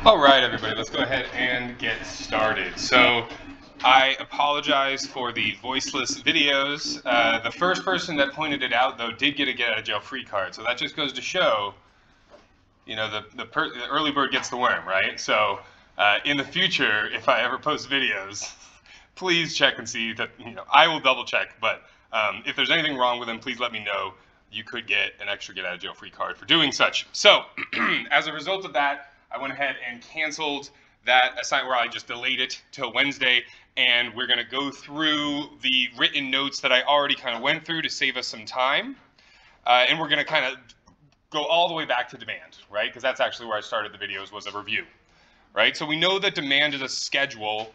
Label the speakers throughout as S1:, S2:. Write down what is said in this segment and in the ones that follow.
S1: All right, everybody, let's go ahead and get started. So I apologize for the voiceless videos. The first person that pointed it out, though, did get a get out of jail free card. So that just goes to show, you know, the early bird gets the worm, right? So in the future, if I ever post videos, please check and see that, you know, I will double check. But if there's anything wrong with them, please let me know. You could get an extra get out of jail free card for doing such. So as a result of that, I went ahead and canceled that assignment where I just delayed it till Wednesday, and we're going to go through the written notes that I already kind of went through to save us some time, and we're going to kind of go all the way back to demand, right? Because that's actually where I started the videos, was a review, right? So we know that demand is a schedule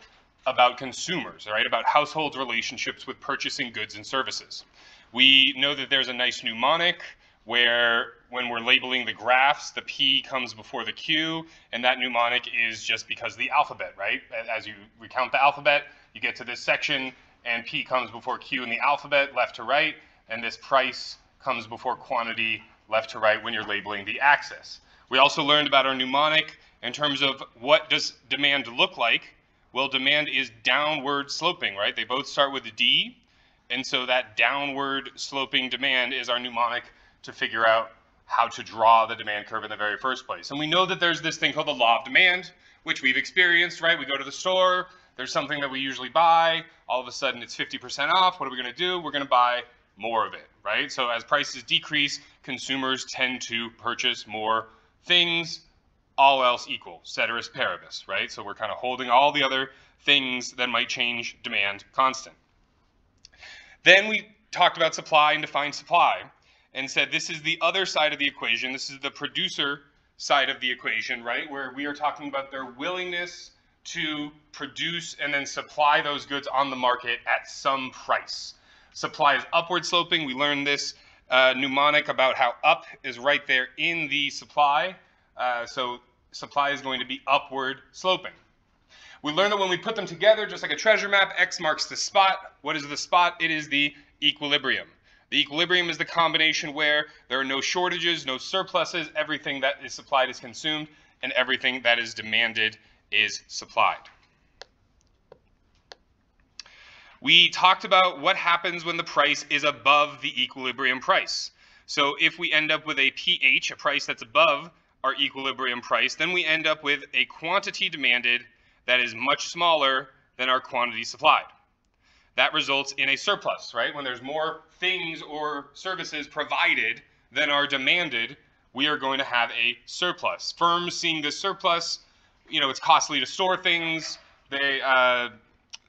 S1: about consumers, right? About households' relationships with purchasing goods and services. We know that there's a nice mnemonic where when we're labeling the graphs, the P comes before the Q, and that mnemonic is just because of the alphabet, right? As you recount the alphabet, you get to this section, and P comes before Q in the alphabet, left to right, and this price comes before quantity, left to right, when you're labeling the axis. We also learned about our mnemonic in terms of what does demand look like. Well, demand is downward sloping, right? They both start with a D, and so that downward sloping demand is our mnemonic to figure out how to draw the demand curve in the very first place. And we know that there's this thing called the law of demand, which we've experienced, right? We go to the store, there's something that we usually buy, all of a sudden it's 50% off. What are we going to do? We're going to buy more of it, right? So as prices decrease, consumers tend to purchase more things, all else equal, ceteris paribus, right? So we're kind of holding all the other things that might change demand constant. Then we talked about supply and defined supply and said this is the other side of the equation. This is the producer side of the equation, right? Where we are talking about their willingness to produce and then supply those goods on the market at some price. Supply is upward sloping. We learned this mnemonic about how up is right there in the supply. So supply is going to be upward sloping. We learned that when we put them together, just like a treasure map, X marks the spot. What is the spot? It is the equilibrium. The equilibrium is the combination where there are no shortages, no surpluses, everything that is supplied is consumed, and everything that is demanded is supplied. We talked about what happens when the price is above the equilibrium price. So if we end up with a pH, a price that's above our equilibrium price, then we end up with a quantity demanded that is much smaller than our quantity supplied. That results in a surplus, right? When there's more things or services provided than are demanded, we are going to have a surplus. Firms seeing this surplus, you know, it's costly to store things. They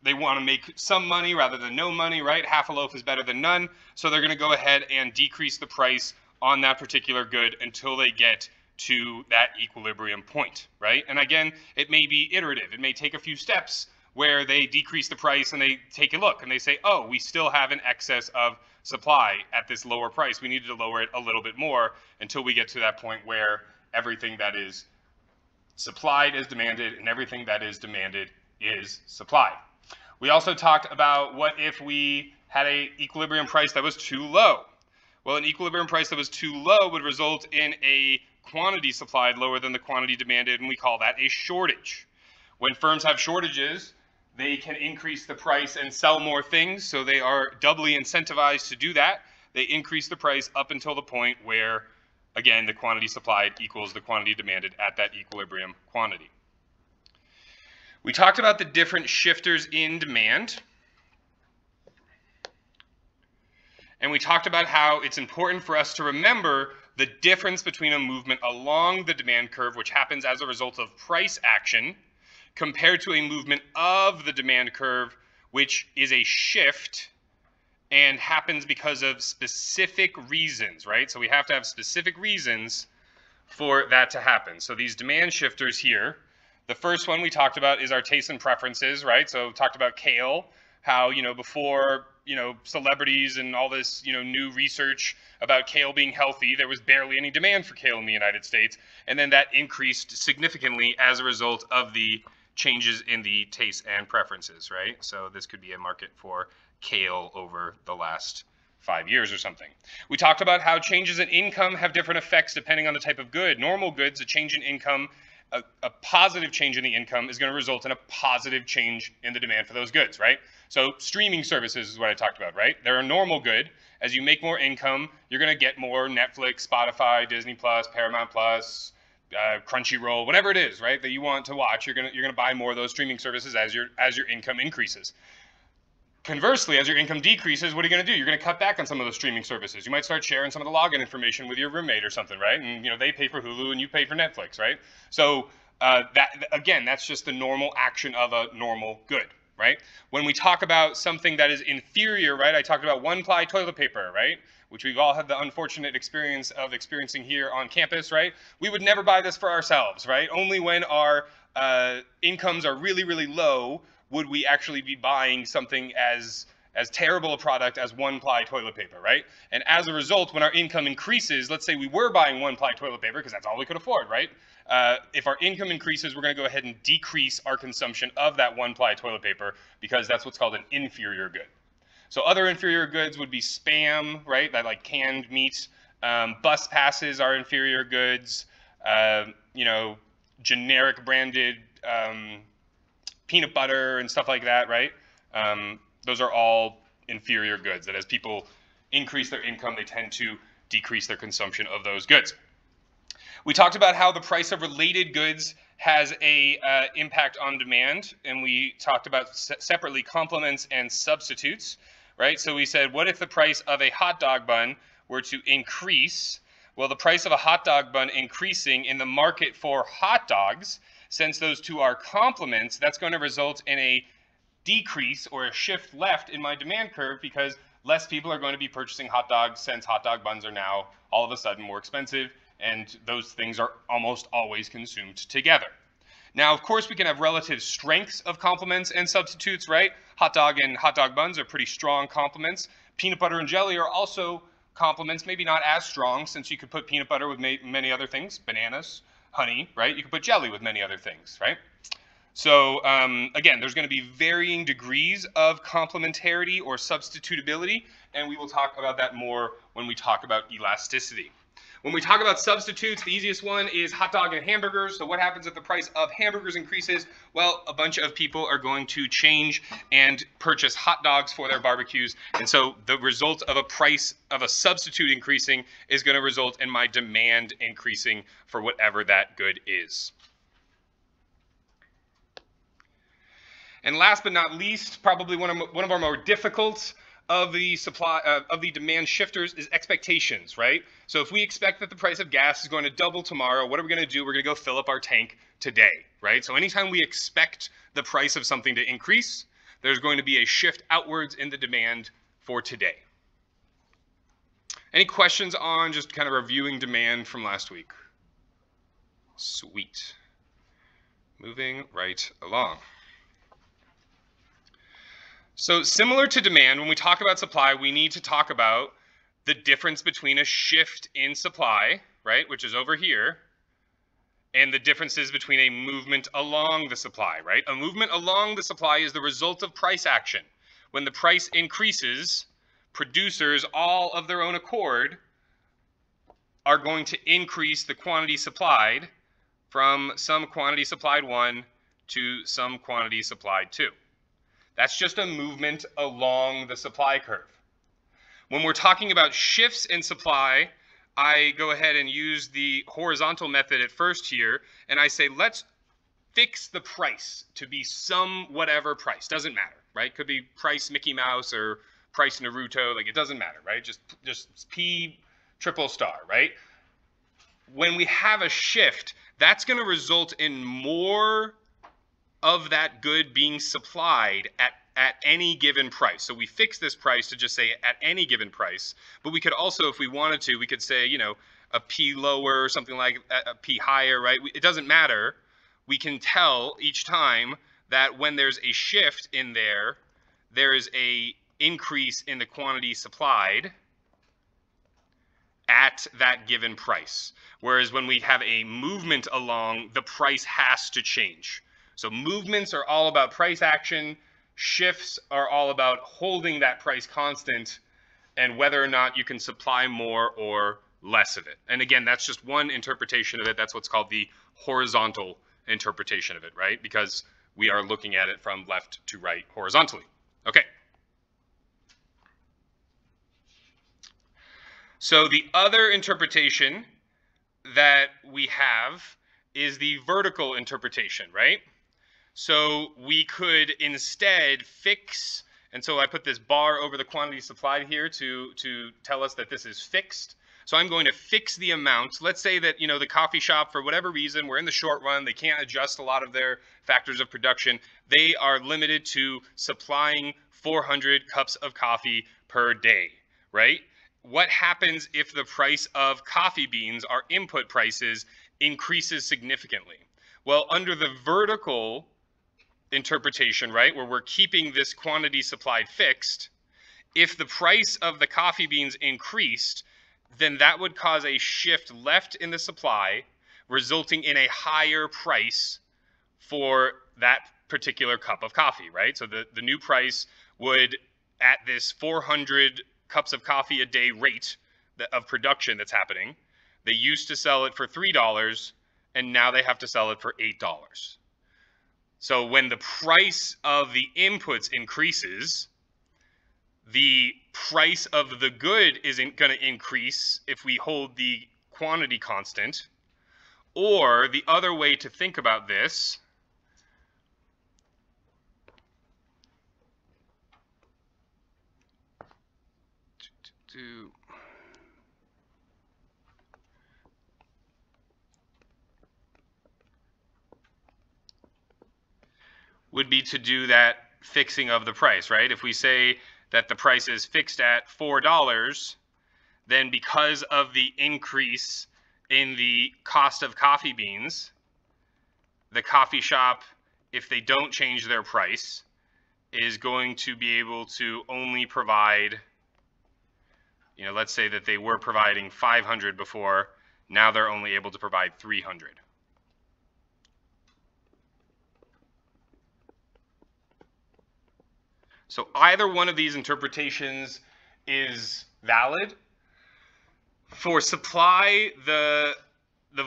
S1: want to make some money rather than no money, right? Half a loaf is better than none. So they're going to go ahead and decrease the price on that particular good until they get to that equilibrium point, right? And again, it may be iterative. It may take a few steps where they decrease the price and they take a look and they say, oh, we still have an excess of supply at this lower price. We needed to lower it a little bit more until we get to that point where everything that is supplied is demanded and everything that is demanded is supplied. We also talked about what if we had an equilibrium price that was too low. Well, an equilibrium price that was too low would result in a quantity supplied lower than the quantity demanded, and we call that a shortage. When firms have shortages, they can increase the price and sell more things, so they are doubly incentivized to do that. They increase the price up until the point where, again, the quantity supplied equals the quantity demanded at that equilibrium quantity. We talked about the different shifters in demand. And we talked about how it's important for us to remember the difference between a movement along the demand curve, which happens as a result of price action, compared to a movement of the demand curve, which is a shift and happens because of specific reasons, right? So we have to have specific reasons for that to happen. So these demand shifters here, the first one we talked about is our tastes and preferences, right? So talked about kale, how, you know, before, you know, celebrities and all this, you know, new research about kale being healthy, there was barely any demand for kale in the United States. And then that increased significantly as a result of the changes in the tastes and preferences, right? So this could be a market for kale over the last 5 years or something. We talked about how changes in income have different effects depending on the type of good. Normal goods, a change in income a positive change in the income is going to result in a positive change in the demand for those goods, right? So streaming services is what I talked about, right? They're a normal good. As you make more income, you're going to get more Netflix, Spotify, Disney Plus, Paramount Plus, Crunchyroll, whatever it is, right, that you want to watch. You're gonna buy more of those streaming services as your income increases. Conversely, as your income decreases, what are you going to do? You're going to cut back on some of those streaming services. You might start sharing some of the login information with your roommate or something, right? And they pay for Hulu and you pay for Netflix, right? So that's just the normal action of a normal good, right? When we talk about something that is inferior, right? I talked about one-ply toilet paper, right? Which we've all had the unfortunate experience of experiencing here on campus, right? We would never buy this for ourselves, right? Only when our incomes are really, really low would we actually be buying something as terrible a product as one-ply toilet paper, right? And as a result, when our income increases, let's say we were buying one-ply toilet paper because that's all we could afford, right? If our income increases, we're going to go ahead and decrease our consumption of that one-ply toilet paper because that's what's called an inferior good. So other inferior goods would be spam, right? That like canned meat. Bus passes are inferior goods. Generic branded peanut butter and stuff like that, right? Those are all inferior goods that as people increase their income, they tend to decrease their consumption of those goods. We talked about how the price of related goods has a impact on demand, and we talked about separately complements and substitutes, right? So we said, what if the price of a hot dog bun were to increase? Well, the price of a hot dog bun increasing in the market for hot dogs, since those two are complements, that's going to result in a decrease or a shift left in my demand curve because less people are going to be purchasing hot dogs since hot dog buns are now all of a sudden more expensive, and those things are almost always consumed together. Now, of course, we can have relative strengths of complements and substitutes, right? Hot dog and hot dog buns are pretty strong complements. Peanut butter and jelly are also complements, maybe not as strong, since you could put peanut butter with many other things, bananas, honey, right? You could put jelly with many other things, right? So again, there's going to be varying degrees of complementarity or substitutability, and we will talk about that more when we talk about elasticity. When we talk about substitutes, the easiest one is hot dog and hamburgers. So what happens if the price of hamburgers increases? Well, a bunch of people are going to change and purchase hot dogs for their barbecues. And so the result of a price of a substitute increasing is going to result in my demand increasing for whatever that good is. And last but not least, probably one of our more difficult of the demand shifters is expectations, right? So if we expect that the price of gas is going to double tomorrow, what are we going to do? We're going to go fill up our tank today, right? So anytime we expect the price of something to increase, there's going to be a shift outwards in the demand for today. Any questions on just kind of reviewing demand from last week? Sweet. Moving right along. So similar to demand, when we talk about supply, we need to talk about the difference between a shift in supply, right, which is over here, and the differences between a movement along the supply, right? A movement along the supply is the result of price action. When the price increases, producers, all of their own accord, are going to increase the quantity supplied from some quantity supplied 1 to some quantity supplied 2. That's just a movement along the supply curve. When we're talking about shifts in supply, I go ahead and use the horizontal method at first here, and I say, let's fix the price to be some whatever price. Doesn't matter, right? Could be price Mickey Mouse or price Naruto, like it doesn't matter, right? Just P triple star, right? When we have a shift, that's going to result in more of that good being supplied at any given price. So we fix this price to just say at any given price, but we could also, if we wanted to, we could say, a P lower or something like a P higher, right? It doesn't matter. We can tell each time that when there's a shift in there, there is a increase in the quantity supplied at that given price. Whereas when we have a movement along, the price has to change. So movements are all about price action. Shifts are all about holding that price constant and whether or not you can supply more or less of it. And again, that's just one interpretation of it. That's what's called the horizontal interpretation of it, right? Because we are looking at it from left to right horizontally. Okay. So the other interpretation that we have is the vertical interpretation, right? So we could instead fix, and so I put this bar over the quantity supplied here to tell us that this is fixed. So I'm going to fix the amount. Let's say that, you know, the coffee shop, for whatever reason, we're in the short run, they can't adjust a lot of their factors of production. They are limited to supplying 400 cups of coffee per day, right? What happens if the price of coffee beans, our input prices, increases significantly? Well, under the vertical interpretation, right, where we're keeping this quantity supplied fixed, if the price of the coffee beans increased, then that would cause a shift left in the supply, resulting in a higher price for that particular cup of coffee, right? So the new price would, at this 400 cups of coffee a day rate of production that's happening, they used to sell it for $3, and now they have to sell it for $8. So when the price of the inputs increases, the price of the good isn't going to increase if we hold the quantity constant. Or the other way to think about this would be to do that fixing of the price, right? If we say that the price is fixed at $4, then because of the increase in the cost of coffee beans, the coffee shop, if they don't change their price, is going to be able to only provide, you know, let's say that they were providing 500 before, now they're only able to provide 300. So either one of these interpretations is valid. For supply, the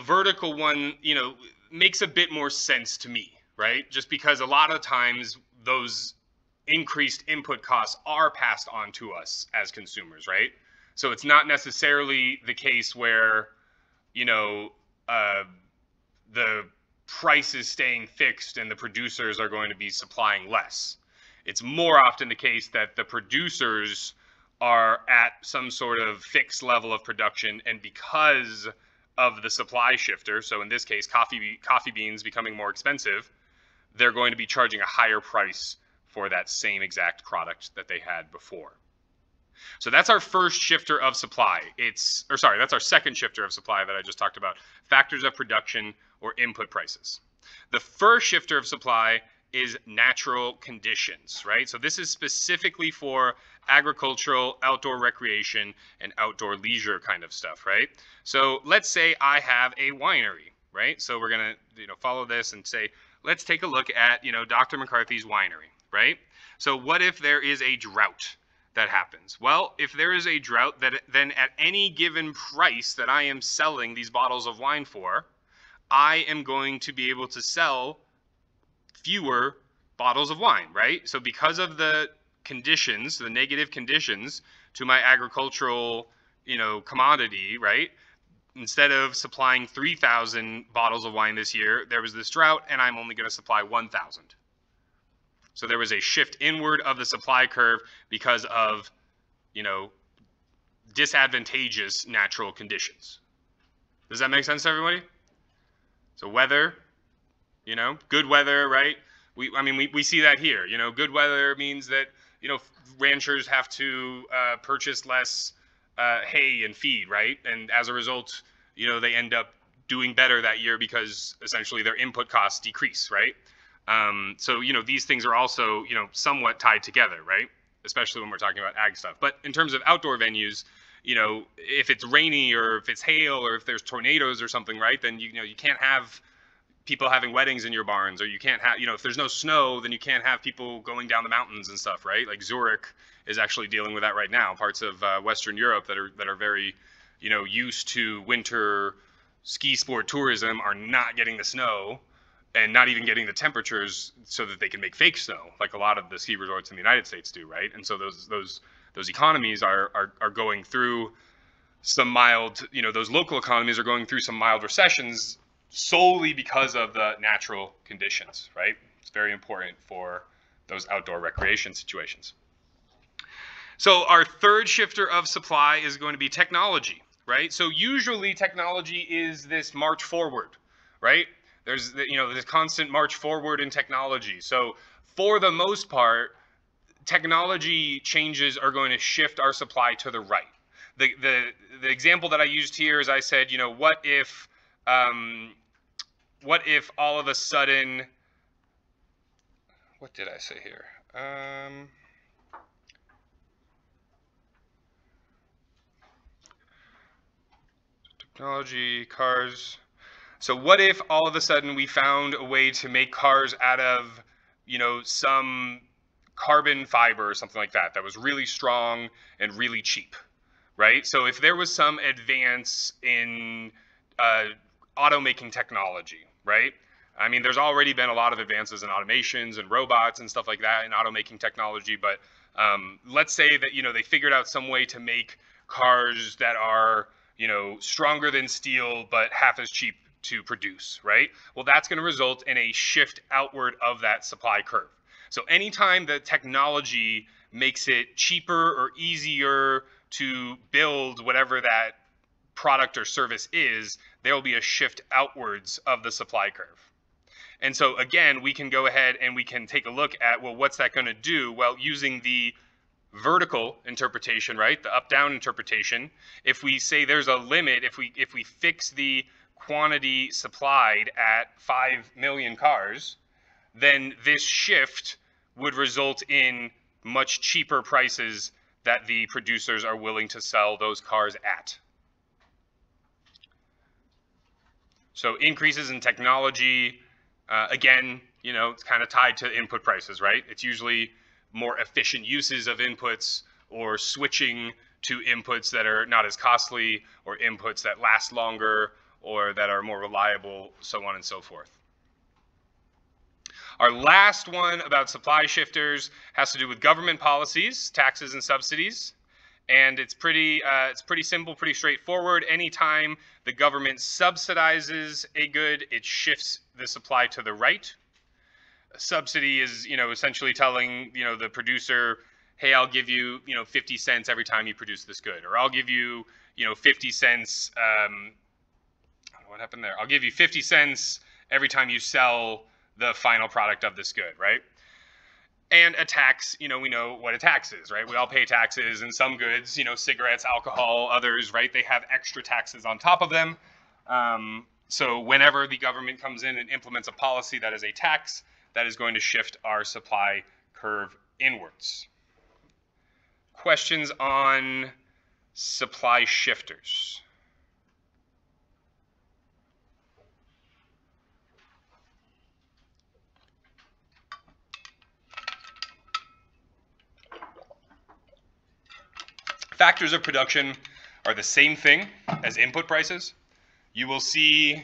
S1: vertical one, you know, makes a bit more sense to me, right? Just because a lot of times those increased input costs are passed on to us as consumers, right? So it's not necessarily the case where, you know, the price is staying fixed and the producers are going to be supplying less. It's more often the case that the producers are at some sort of fixed level of production, and because of the supply shifter, so in this case, coffee beans becoming more expensive, they're going to be charging a higher price for that same exact product that they had before. So that's our first shifter of supply. That's our second shifter of supply that I just talked about, factors of production or input prices. The first shifter of supply is natural conditions, right? So this is specifically for agricultural, outdoor recreation, and outdoor leisure kind of stuff, right? So let's say I have a winery, right? So we're gonna, you know, follow this and say, let's take a look at, you know, Dr. McCarthy's winery, right? So what if there is a drought that happens? Well, if there is a drought, then at any given price that I am selling these bottles of wine for, I am going to be able to sell fewer bottles of wine, right? So because of the conditions, the negative conditions to my agricultural, you know, commodity, right? Instead of supplying 3,000 bottles of wine this year, there was this drought and I'm only going to supply 1,000. So there was a shift inward of the supply curve because of, you know, disadvantageous natural conditions. Does that make sense to everybody? So weather, you know, good weather, right? We see that here. You know, good weather means that, you know, ranchers have to purchase less hay and feed, right? And as a result, you know, they end up doing better that year because essentially their input costs decrease, right? So, you know, these things are also, you know, somewhat tied together, right? Especially when we're talking about ag stuff. But in terms of outdoor venues, you know, if it's rainy or if it's hail or if there's tornadoes or something, right, then, you know, you can't have people having weddings in your barns, or you can't have, you know, if there's no snow, then you can't have people going down the mountains and stuff, right? Like Zurich is actually dealing with that right now. Parts of Western Europe that are very, you know, used to winter ski sport tourism are not getting the snow and not even getting the temperatures so that they can make fake snow, like a lot of the ski resorts in the United States do, right? And so those economies are going through some mild, those local economies are going through some mild recessions solely because of the natural conditions, right? It's very important for those outdoor recreation situations. So our third shifter of supply is going to be technology, right? So usually technology is this march forward, right? There's this constant march forward in technology. So for the most part, technology changes are going to shift our supply to the right. The example that I used here is I said, what if all of a sudden, what did I say here? Technology, cars. So what if all of a sudden we found a way to make cars out of, some carbon fiber or something like that was really strong and really cheap, right? So if there was some advance in automaking technology, right? I mean, there's already been a lot of advances in automations and robots and stuff like that in automaking technology, but let's say that, they figured out some way to make cars that are, stronger than steel, but half as cheap to produce, right? Well, that's going to result in a shift outward of that supply curve. So anytime the technology makes it cheaper or easier to build whatever that product or service is, there will be a shift outwards of the supply curve. And so again, we can go ahead and we can take a look at, well, what's that going to do? Well, using the vertical interpretation, right, the up-down interpretation, if we say there's a limit, if we fix the quantity supplied at 5 million cars, then this shift would result in much cheaper prices that the producers are willing to sell those cars at. So increases in technology, again, it's kind of tied to input prices, right? It's usually more efficient uses of inputs or switching to inputs that are not as costly or inputs that last longer or that are more reliable, so on and so forth. Our last one about supply shifters has to do with government policies, taxes and subsidies. And it's pretty simple, pretty straightforward. Anytime the government subsidizes a good, it shifts the supply to the right. A subsidy is, essentially telling, the producer, hey, I'll give you, 50 cents every time you produce this good, or I'll give you, 50 cents. What happened there? I'll give you 50 cents every time you sell the final product of this good, right? And a tax, we know what a tax is, right? We all pay taxes, and some goods, cigarettes, alcohol, others, right? They have extra taxes on top of them. So whenever the government comes in and implements a policy that is a tax, that is going to shift our supply curve inwards. Questions on supply shifters? Factors of production are the same thing as input prices. You will see,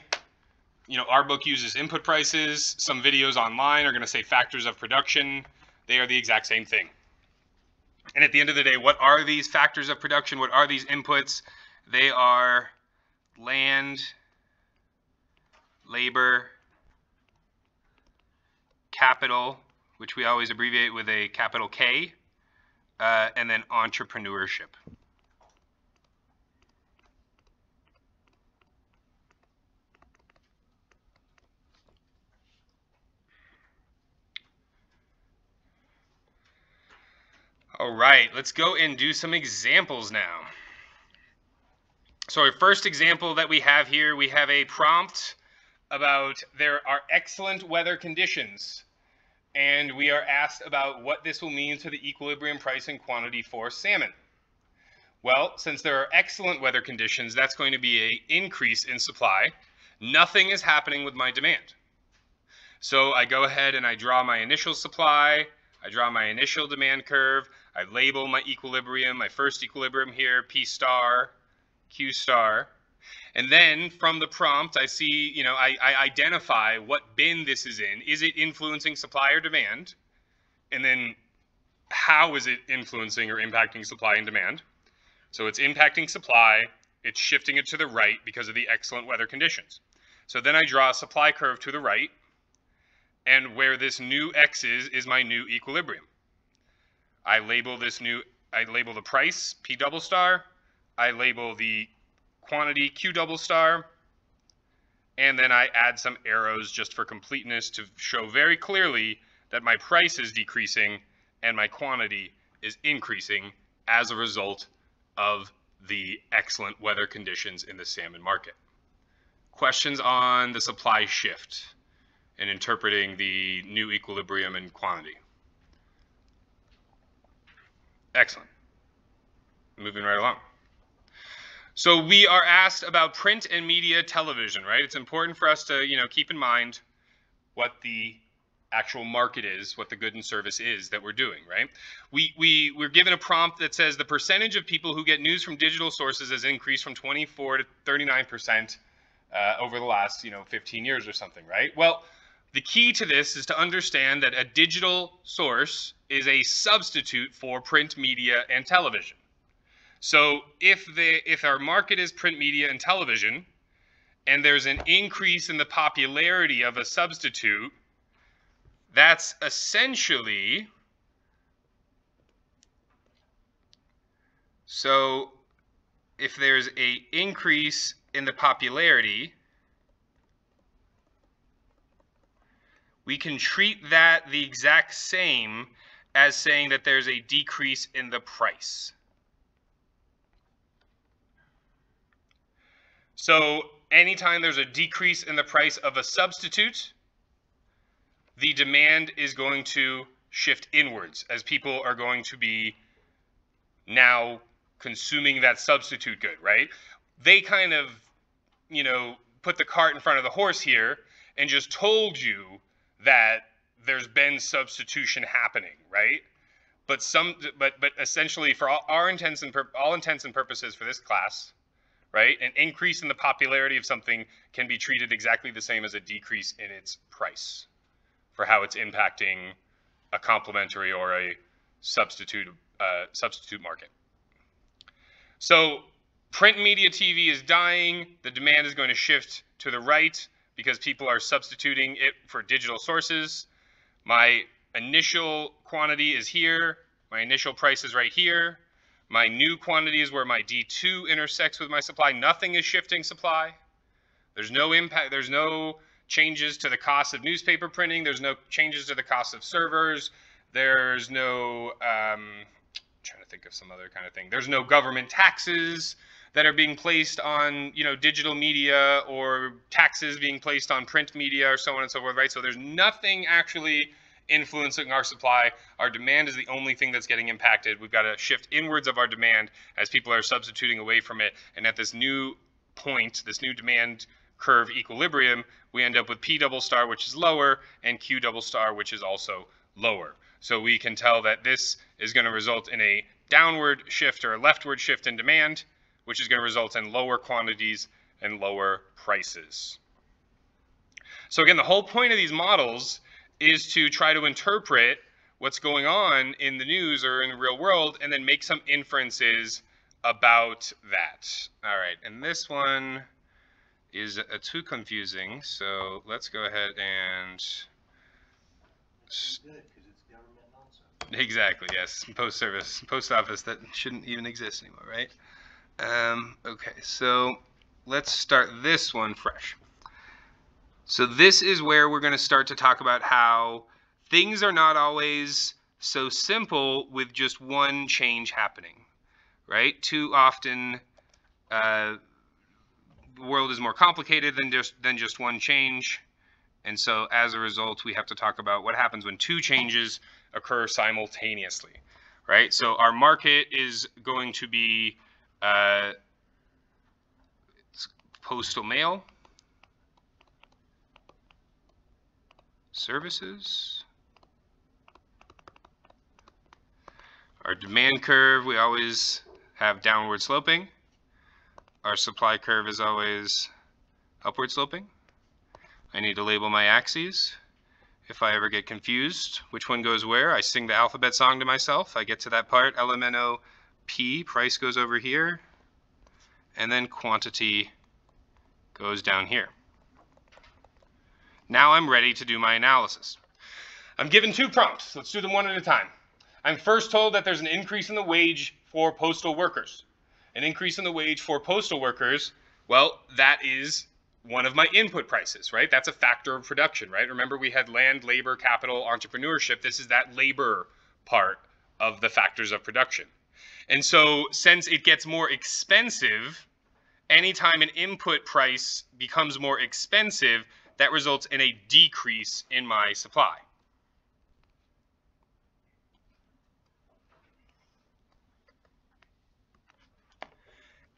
S1: our book uses input prices. Some videos online are going to say factors of production. They are the exact same thing. And at the end of the day, what are these factors of production? What are these inputs? They are land, labor, capital, which we always abbreviate with a capital K, and then entrepreneurship. All right, let's go and do some examples now. So our first example that we have here, we have a prompt about there are excellent weather conditions, and we are asked about what this will mean to the equilibrium price and quantity for salmon. Well, since there are excellent weather conditions, that's going to be an increase in supply. Nothing is happening with my demand. So I go ahead and I draw my initial supply, I draw my initial demand curve, I label my equilibrium, my first equilibrium here, P star, Q star. And then from the prompt, I see, you know, I identify what bin this is in. Is it influencing supply or demand? And then how is it influencing or impacting supply and demand? So it's impacting supply. It's shifting it to the right because of the excellent weather conditions. So then I draw a supply curve to the right. And where this new X is my new equilibrium. I label the price, P double star. I label the quantity, Q double star. And then I add some arrows just for completeness to show very clearly that my price is decreasing and my quantity is increasing as a result of the excellent weather conditions in the salmon market. Questions on the supply shift and interpreting the new equilibrium and quantity? Excellent. Moving right along. So we are asked about print and media television, right? It's important for us to, you know, keep in mind what the actual market is, what the good and service is that we're doing, right? We're given a prompt that says the percentage of people who get news from digital sources has increased from 24 to 39% over the last, you know, 15 years or something, right? Well, the key to this is to understand that a digital source is a substitute for print media and television. So if our market is print media and television, and there's an increase in the popularity of a substitute, that's essentially, so if there's an increase in the popularity, we can treat that the exact same as saying that there's a decrease in the price. So anytime there's a decrease in the price of a substitute, the demand is going to shift inwards as people are going to be now consuming that substitute good, right? They kind of, you know, put the cart in front of the horse here and just told you that there's been substitution happening, right? But essentially, for all intents and purposes for this class, right, an increase in the popularity of something can be treated exactly the same as a decrease in its price for how it's impacting a complementary or a substitute market. So print media TV is dying. The demand is going to shift to the right because people are substituting it for digital sources. My initial quantity is here. My initial price is right here. My new quantity is where my D2 intersects with my supply. Nothing is shifting supply. There's no impact. There's no changes to the cost of newspaper printing. There's no changes to the cost of servers. There's no, trying to think of some other kind of thing. There's no government taxes that are being placed on, you know, digital media, or taxes being placed on print media, or so on and so forth, right? So there's nothing actually influencing our supply. Our demand is the only thing that's getting impacted. We've got to shift inwards of our demand as people are substituting away from it. And at this new point, this new demand curve equilibrium, we end up with P double star, which is lower, and Q double star, which is also lower. So we can tell that this is going to result in a downward shift or a leftward shift in demand, which is going to result in lower quantities and lower prices. So again, the whole point of these models is to try to interpret what's going on in the news or in the real world and then make some inferences about that. All right, and this one is too confusing, so let's go ahead and... Exactly, yes. Post office that shouldn't even exist anymore, right? Okay, so let's start this one fresh. So this is where we're going to start to talk about how things are not always so simple with just one change happening, right? Too often, the world is more complicated than just one change. And so as a result, we have to talk about what happens when two changes occur simultaneously, right? So our market is going to be postal mail, services. Our demand curve, we always have downward sloping. our supply curve is always upward sloping. I need to label my axes. If I ever get confused which one goes where, I sing the alphabet song to myself. I get to that part, LMNO P, price goes over here, and then quantity goes down here. Now I'm ready to do my analysis. I'm given two prompts. Let's do them one at a time. I'm first told that there's an increase in the wage for postal workers. An increase in the wage for postal workers, well, that is one of my input prices, right? That's a factor of production, right? Remember, we had land, labor, capital, entrepreneurship. This is that labor part of the factors of production. And so since it gets more expensive, anytime an input price becomes more expensive, that results in a decrease in my supply.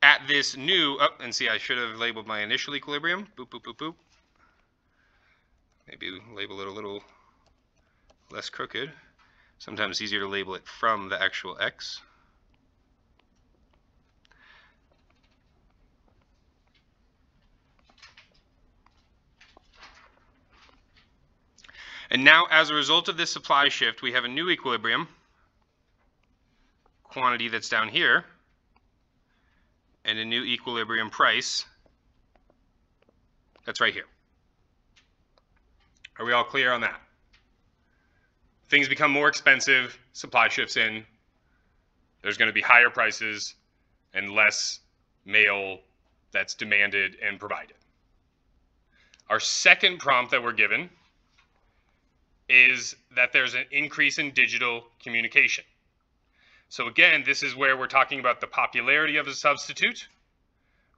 S1: At this new, oh, and see, I should have labeled my initial equilibrium. Boop, boop, boop, boop. Maybe label it a little less crooked. Sometimes it's easier to label it from the actual X. And now, as a result of this supply shift, we have a new equilibrium quantity that's down here, and a new equilibrium price that's right here. Are we all clear on that? Things become more expensive, supply shifts in, there's going to be higher prices and less mail that's demanded and provided. Our second prompt that we're given is that there's an increase in digital communication. So again, this is where we're talking about the popularity of a substitute,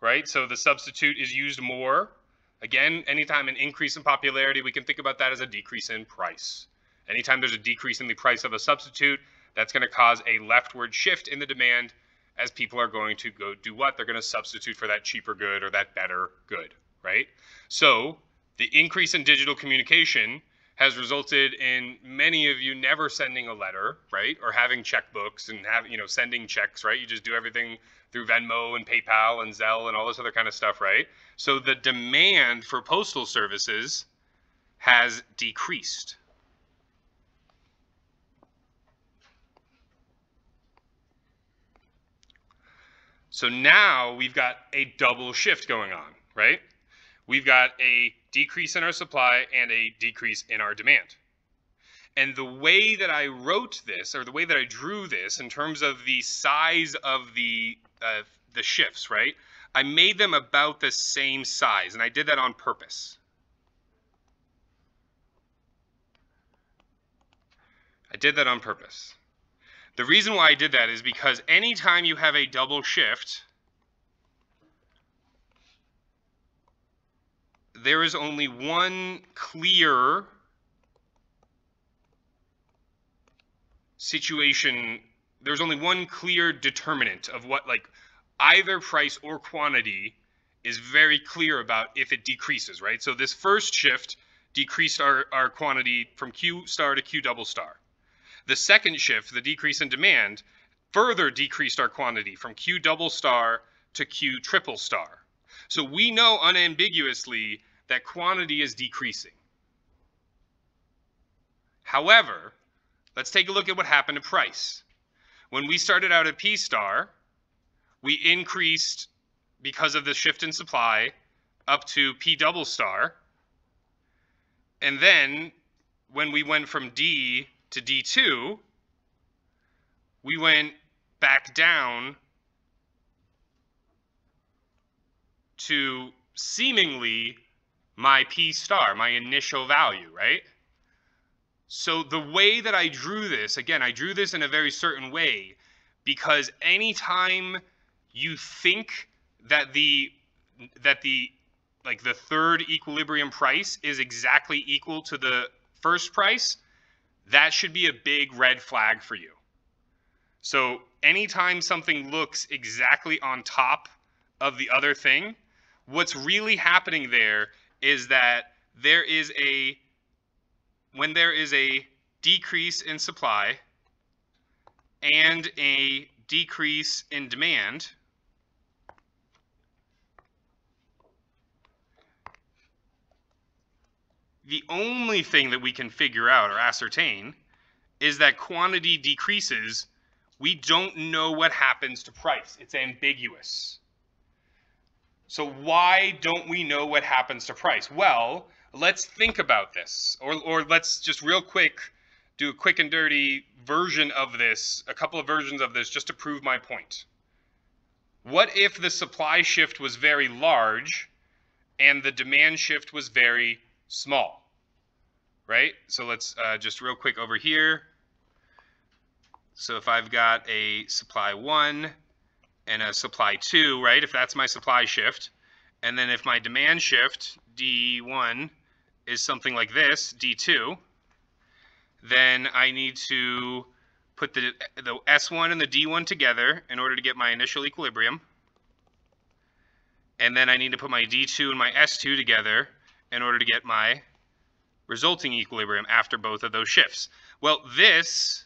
S1: right? So the substitute is used more. Again, anytime an increase in popularity, we can think about that as a decrease in price. Anytime there's a decrease in the price of a substitute, that's going to cause a leftward shift in the demand as people are going to go do what? They're going to substitute for that cheaper good or that better good, right? So the increase in digital communication has resulted in many of you never sending a letter, right? Or having checkbooks and sending checks, right? You just do everything through Venmo and PayPal and Zelle and all this other kind of stuff, right? So the demand for postal services has decreased. So now we've got a double shift going on, right? We've got a decrease in our supply and a decrease in our demand. And the way that I wrote this, or the way that I drew this in terms of the size of the shifts, right? I made them about the same size, and I did that on purpose. The reason why I did that is because anytime you have a double shift, there is only one clear situation. There's only one clear determinant of what, like, either price or quantity is very clear about if it decreases, right? So this first shift decreased our quantity from Q star to Q double star. The second shift, the decrease in demand, further decreased our quantity from Q double star to Q triple star. So we know unambiguously that quantity is decreasing. However, let's take a look at what happened to price. When we started out at P star, we increased, because of the shift in supply, up to P double star. And then when we went from D to D2, we went back down to seemingly my P star, my initial value, right? So the way that I drew this, again, I drew this in a very certain way, because anytime you think that the third equilibrium price is exactly equal to the first price, that should be a big red flag for you. So anytime something looks exactly on top of the other thing, what's really happening there is that when there is a decrease in supply and a decrease in demand, the only thing that we can figure out or ascertain is that quantity decreases. We don't know what happens to price. It's ambiguous. So why don't we know what happens to price? Well, let's think about this, or let's just real quick do a quick and dirty version of this, a couple of versions of this, just to prove my point. What if the supply shift was very large and the demand shift was very small, right? So let's just real quick over here. So if I've got a supply 1 and a supply 2, right, if that's my supply shift, and then if my demand shift, D1, is something like this, D2, then I need to put the S1 and the D1 together in order to get my initial equilibrium. And then I need to put my D2 and my S2 together in order to get my resulting equilibrium after both of those shifts. Well, this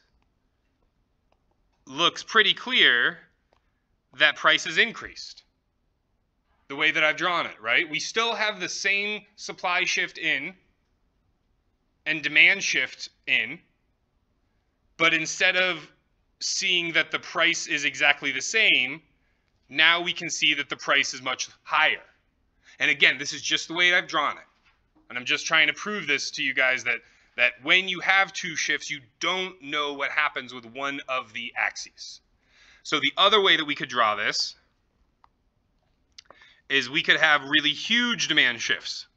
S1: looks pretty clear that price has increased the way that I've drawn it, right? We still have the same supply shift in and demand shift in, but instead of seeing that the price is exactly the same, now we can see that the price is much higher. And again, this is just the way I've drawn it. And I'm just trying to prove this to you guys that when you have two shifts, you don't know what happens with one of the axes. So the other way that we could draw this is we could have really huge demand shifts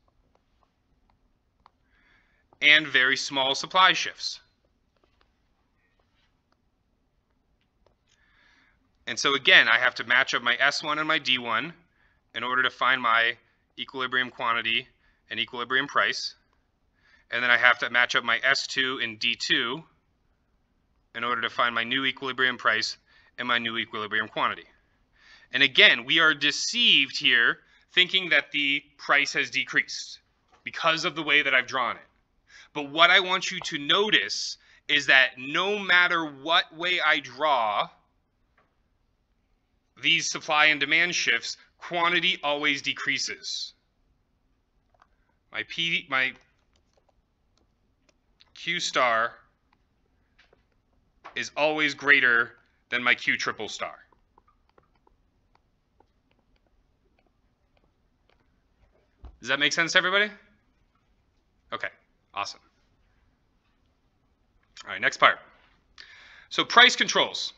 S1: and very small supply shifts. And so again, I have to match up my S1 and my D1 in order to find my equilibrium quantity and equilibrium price. And then I have to match up my S2 and D2 in order to find my new equilibrium price and my new equilibrium quantity. And again, we are deceived here thinking that the price has decreased because of the way that I've drawn it. But what I want you to notice is that no matter what way I draw these supply and demand shifts, quantity always decreases. My Q star is always greater than my Q triple star. Does that make sense to everybody? Okay, awesome. All right, next part. So price controls.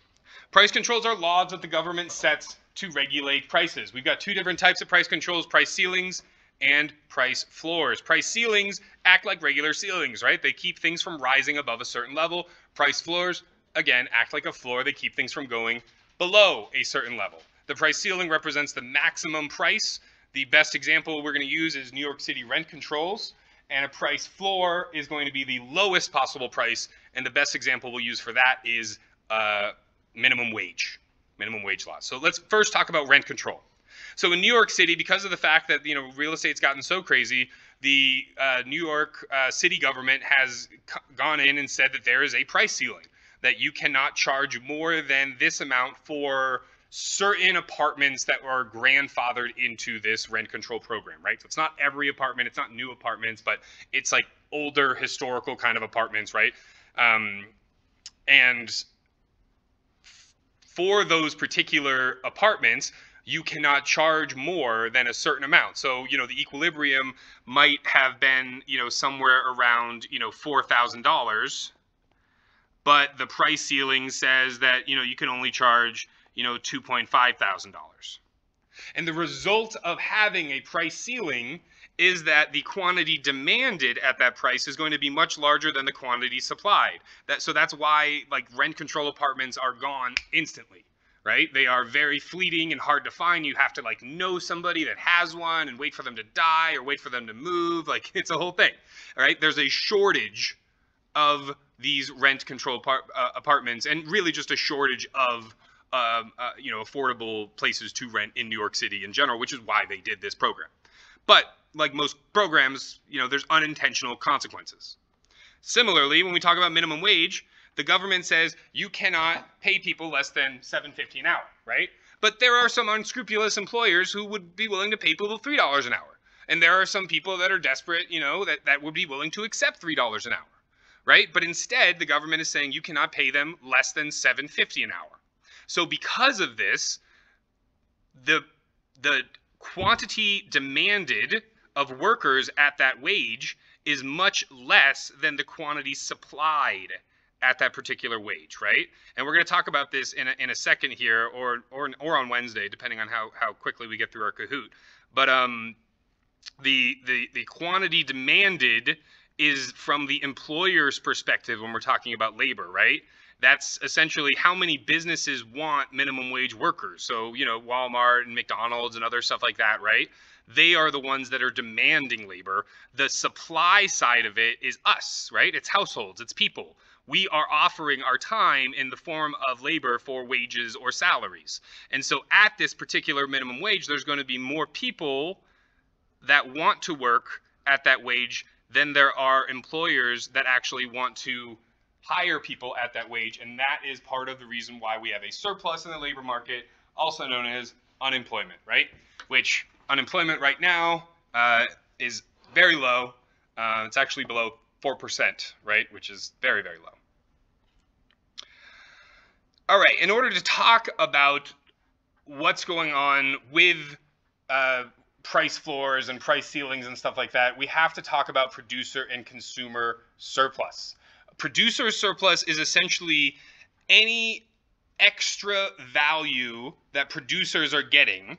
S1: Price controls are laws that the government sets to regulate prices. We've got two different types of price controls: price ceilings and price floors. Price ceilings act like regular ceilings, right? They keep things from rising above a certain level. Price floors, again, act like a floor. They keep things from going below a certain level. The price ceiling represents the maximum price. The best example we're going to use is New York City rent controls. And a price floor is going to be the lowest possible price. And the best example we'll use for that is minimum wage laws. So let's first talk about rent control. So in New York City, because of the fact that real estate's gotten so crazy, the New York city government has gone in and said that there is a price ceiling, that you cannot charge more than this amount for certain apartments that are grandfathered into this rent control program, right? So it's not every apartment, it's not new apartments, but it's like older historical kind of apartments, right? And for those particular apartments, you cannot charge more than a certain amount. So, the equilibrium might have been, somewhere around, $4,000, but the price ceiling says that, you can only charge, $2,500. And the result of having a price ceiling is that the quantity demanded at that price is going to be much larger than the quantity supplied. So that's why rent control apartments are gone instantly, right? They are very fleeting and hard to find. You have to know somebody that has one and wait for them to die or wait for them to move. It's a whole thing, all right? There's a shortage of these rent control apartments, and really just a shortage of affordable places to rent in New York City in general, which is why they did this program. But like most programs, there's unintentional consequences. Similarly, when we talk about minimum wage, the government says you cannot pay people less than $7.50 an hour, right? But there are some unscrupulous employers who would be willing to pay people $3 an hour. And there are some people that are desperate, you know, that would be willing to accept $3 an hour, right? But instead, the government is saying you cannot pay them less than $7.50 an hour. So because of this, the quantity demanded of workers at that wage is much less than the quantity supplied at that particular wage, right? And we're going to talk about this in a second here, or on Wednesday, depending on how quickly we get through our Kahoot. But the quantity demanded is from the employer's perspective when we're talking about labor, right? That's essentially how many businesses want minimum wage workers. So, you know, Walmart and McDonald's and other stuff like that, right? They are the ones that are demanding labor. The supply side of it is us, right? It's households, it's people. We are offering our time in the form of labor for wages or salaries. And so at this particular minimum wage, there's going to be more people that want to work at that wage than there are employers that actually want to hire people at that wage. And that is part of the reason why we have a surplus in the labor market, also known as unemployment, right? Which unemployment right now is very low. It's actually below 4%, right? Which is very, very low. All right, in order to talk about what's going on with price floors and price ceilings and stuff like that, we have to talk about producer and consumer surplus. Producer surplus is essentially any extra value that producers are getting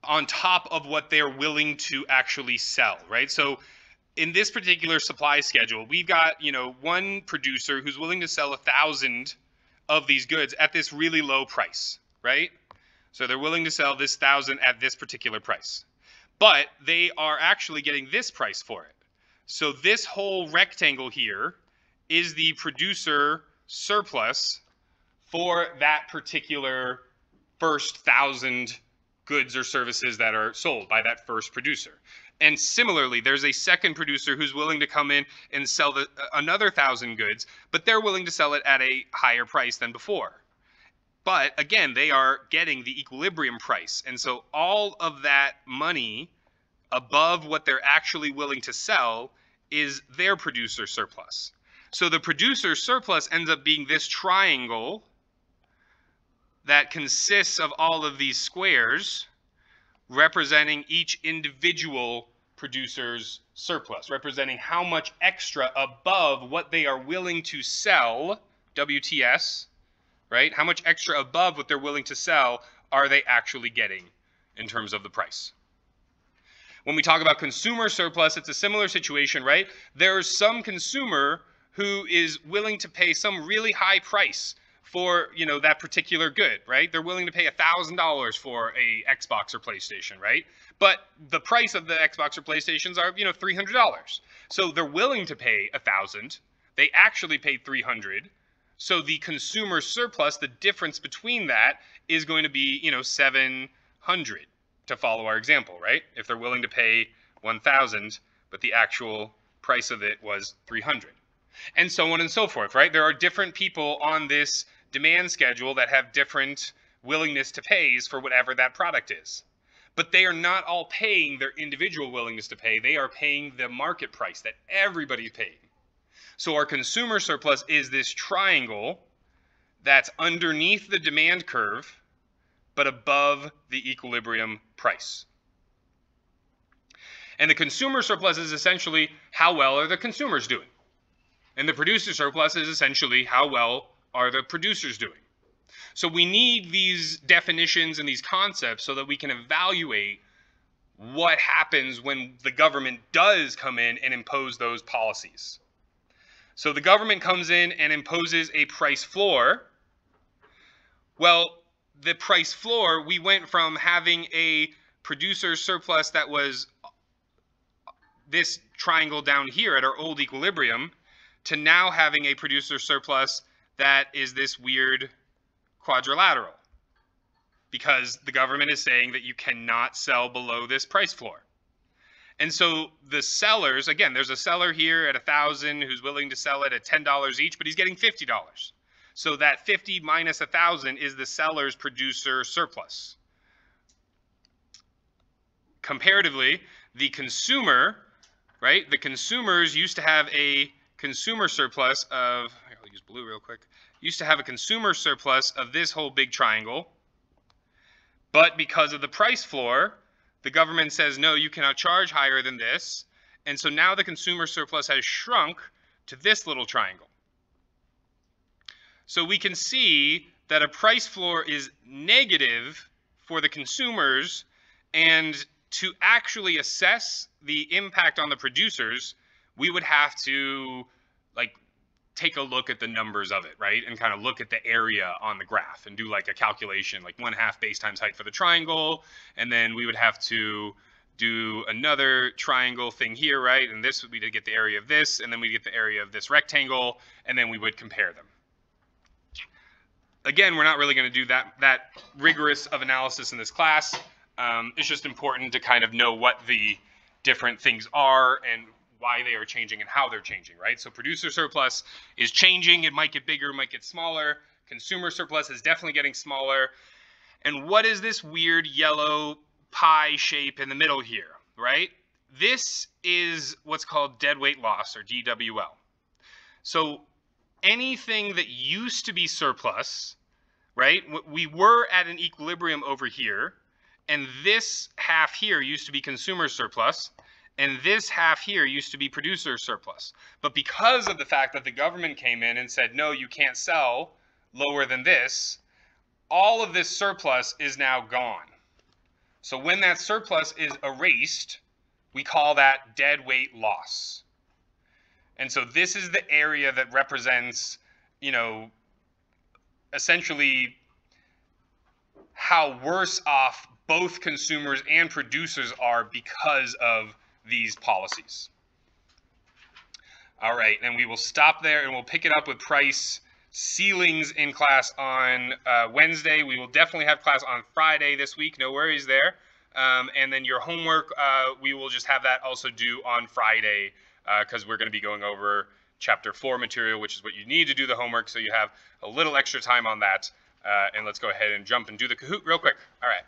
S1: on top of what they're willing to actually sell, right? So in this particular supply schedule, we've got, you know, one producer who's willing to sell 1,000 of these goods at this really low price, right? So they're willing to sell this 1,000 at this particular price, but they are actually getting this price for it. So this whole rectangle here is the producer surplus for that particular first 1,000 goods or services that are sold by that first producer. And similarly, there's a second producer who's willing to come in and sell another 1,000 goods, but they're willing to sell it at a higher price than before. But again, they are getting the equilibrium price. And so all of that money above what they're actually willing to sell is their producer surplus. So the producer surplus ends up being this triangle that consists of all of these squares representing each individual producer's surplus, representing how much extra above what they are willing to sell, WTS, right? How much extra above what they're willing to sell are they actually getting in terms of the price? When we talk about consumer surplus, it's a similar situation, right? There's some consumer who is willing to pay some really high price for, you know, that particular good, right? They're willing to pay $1,000 for a Xbox or PlayStation, right? But the price of the Xbox or PlayStations are, you know, $300. So they're willing to pay $1,000. They actually paid $300. So the consumer surplus, the difference between that is going to be, you know, $700 to follow our example, right? If they're willing to pay $1,000, but the actual price of it was $300. And so on and so forth, right? There are different people on this demand schedule that have different willingness to pays for whatever that product is. But they are not all paying their individual willingness to pay. They are paying the market price that everybody's paying. So our consumer surplus is this triangle that's underneath the demand curve, but above the equilibrium price. And the consumer surplus is essentially how well are the consumers doing. And the producer surplus is essentially how well are the producers doing. So we need these definitions and these concepts so that we can evaluate what happens when the government does come in and impose those policies. So the government comes in and imposes a price floor. Well, the price floor, we went from having a producer surplus that was this triangle down here at our old equilibrium to now having a producer surplus that is this weird quadrilateral, because the government is saying that you cannot sell below this price floor. And so the sellers, again, there's a seller here at 1,000 who's willing to sell it at $10 each, but he's getting $50. So that 50 minus 1,000 is the seller's producer surplus. comparatively, the consumer, right? The consumers used to have a consumer surplus of, here, I'll use blue real quick, used to have a consumer surplus of this whole big triangle. But because of the price floor, the government says, no, you cannot charge higher than this. And so now the consumer surplus has shrunk to this little triangle. So we can see that a price floor is negative for the consumers, and to actually assess the impact on the producers, we would have to like take a look at the numbers of it, right? And kind of look at the area on the graph and do like a calculation, like 1/2 base times height for the triangle. And then we would have to do another triangle thing here, right? And this would be to get the area of this, and then we get the area of this rectangle, and then we would compare them. Again, we're not really going to do that rigorous of analysis in this class. It's just important to kind of know what the different things are and why they are changing and how they're changing, right? So producer surplus is changing. It might get bigger, might get smaller. Consumer surplus is definitely getting smaller. And what is this weird yellow pie shape in the middle here, right? This is what's called deadweight loss, or DWL. So anything that used to be surplus, right? We were at an equilibrium over here, and this half here used to be consumer surplus, and this half here used to be producer surplus. But because of the fact that the government came in and said, no, you can't sell lower than this, all of this surplus is now gone. So when that surplus is erased, we call that deadweight loss. And so this is the area that represents, you know, essentially how worse off both consumers and producers are because of these policies. All right, and we will stop there, and we'll pick it up with price ceilings in class on Wednesday. We will definitely have class on Friday this week. No worries there. And then your homework, we will just have that also due on Friday, because we're going to be going over Chapter 4 material, which is what you need to do the homework, so you have a little extra time on that. And let's go ahead and jump and do the Kahoot real quick. All right.